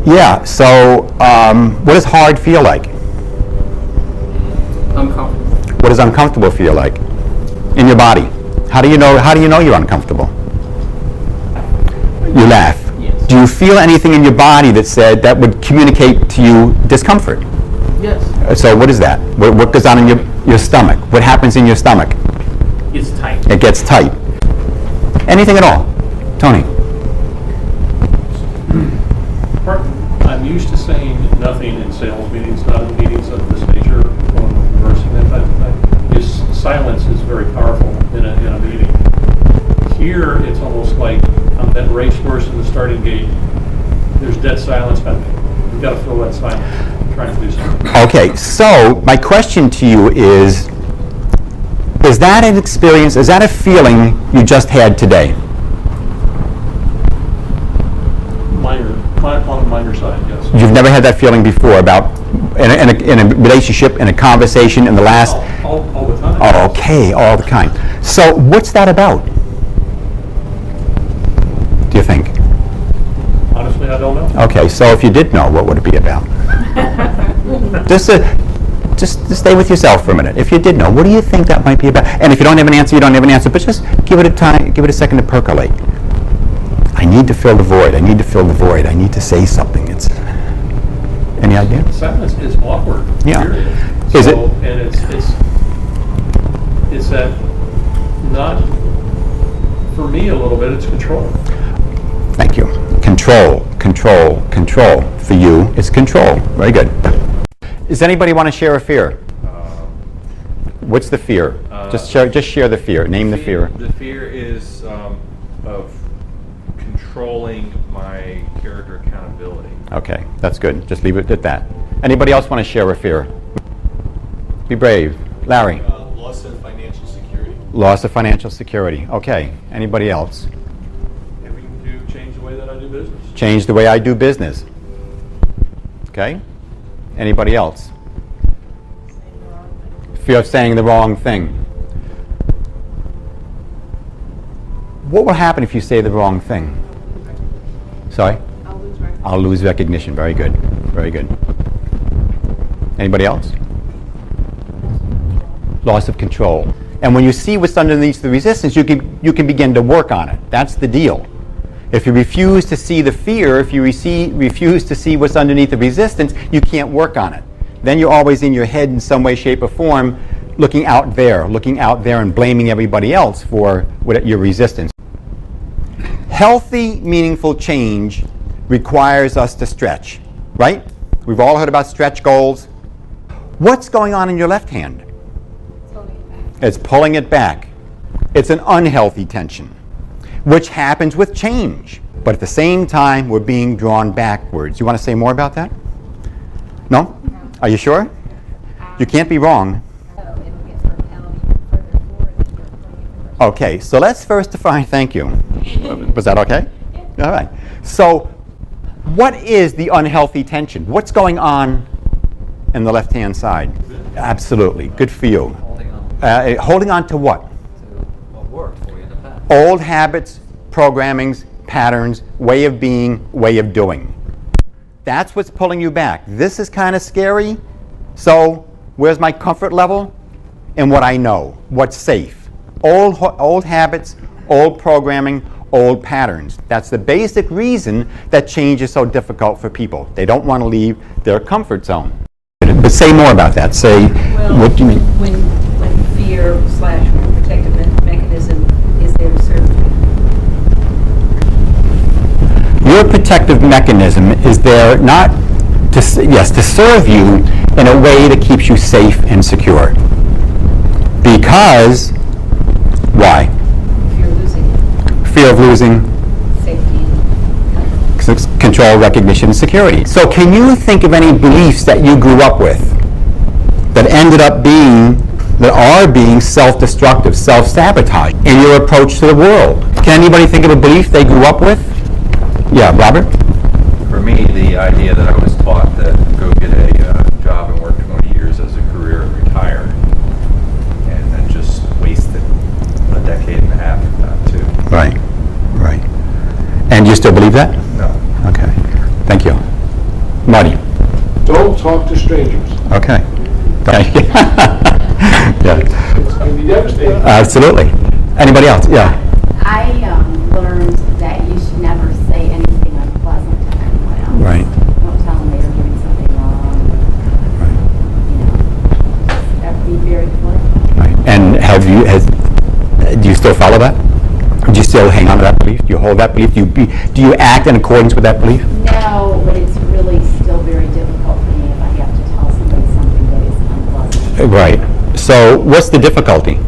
Yeah, so what does hard feel like? Uncomfortable. What does uncomfortable feel like in your body? How do you know you're uncomfortable? You laugh. Yes. Do you feel anything in your body that would communicate to you discomfort? Yes. So what is that? What goes on in your stomach? What happens in your stomach? It's tight. It gets tight. Anything at all? Tony? I'm used to saying nothing in sales meetings, not in meetings of this nature, reversing that type of thing. Just silence is very powerful in a meeting. Here, it's almost like I'm that racehorse in the starting gate. There's dead silence happening. You've got to fill that silence. I'm trying to do something. Okay, so my question to you is that an experience, is that a feeling you just had today? On the minor side, yes. You've never had that feeling before about in a relationship, in a conversation, in the last... All the time. Oh, okay, all the time. So what's that about? Do you think? Honestly, I don't know. Okay, so if you did know, what would it be about? Just stay with yourself for a minute. If you did know, what do you think that might be about? And if you don't have an answer, you don't have an answer, but just give it a time, give it a second to percolate. I need to fill the void. I need to fill the void. I need to say something. Any idea? Silence is awkward. Yeah. Period. Is it? And it's that not, for me a little bit, it's control. Thank you. Control, control, control. For you, it's control. Very good. Does anybody want to share a fear? What's the fear? Just share the fear. Name the fear. The fear is of controlling my character accountability. Okay, that's good. Just leave it at that. Anybody else want to share a fear? Be brave. Larry. Loss of financial security. Loss of financial security. Okay. Anybody else? Having to change the way that I do business. Change the way I do business. Okay. Anybody else? Fear of saying the wrong thing. What will happen if you say the wrong thing? Sorry? I'll lose recognition. Very good. Very good. Anybody else? Loss of control. And when you see what's underneath the resistance, you can begin to work on it. That's the deal. If you refuse to see the fear, if you refuse to see what's underneath the resistance, you can't work on it. Then you're always in your head in some way, shape, or form, looking out there and blaming everybody else for your resistance. Healthy, meaningful change requires us to stretch, right? We've all heard about stretch goals. What's going on in your left hand? It's pulling it back. It's an unhealthy tension, which happens with change. But at the same time, we're being drawn backwards. You want to say more about that? No? Are you sure? You can't be wrong. Okay, so let's first define, thank you. Was that okay? All right. So what is the unhealthy tension? What's going on in the left-hand side? Absolutely. Good for you. Holding on to what? To what worked for you in the past. Old habits, programmings, patterns, way of being, way of doing. That's what's pulling you back. This is kind of scary. So where's my comfort level? In what I know, what's safe. Old habits, old programming, old patterns. That's the basic reason that change is so difficult for people. They don't want to leave their comfort zone. But say more about that. Say, well, what do you mean? When fear/protective mechanism is there to serve you. Your protective mechanism is there not to serve you in a way that keeps you safe and secure. Because, why? Fear of losing. Fear of losing. Safety. Control, recognition, and security. So can you think of any beliefs that you grew up with that are being self-destructive, self-sabotage in your approach to the world? Can anybody think of a belief they grew up with? Yeah, Robert? For me, the idea that I was taught that go get a job and work 20 years as a career and retire, and then just wasted a decade and a half of that too. Right, right. And you still believe that? No. Okay, thank you. Marty? Don't talk to strangers. Okay. Yeah, It's can be devastating. absolutely. Anybody else? Yeah. I learned that you should never say anything unpleasant to anyone else. Right. Don't tell them they're doing something wrong. You know, that would be very polite. Right. And do you still follow that? Do you still hang on to that belief? Do you hold that belief? Do you act in accordance with that belief? No, but it's really still very difficult for me if I have to tell somebody something that is unpleasant. Right. So what's the difficulty?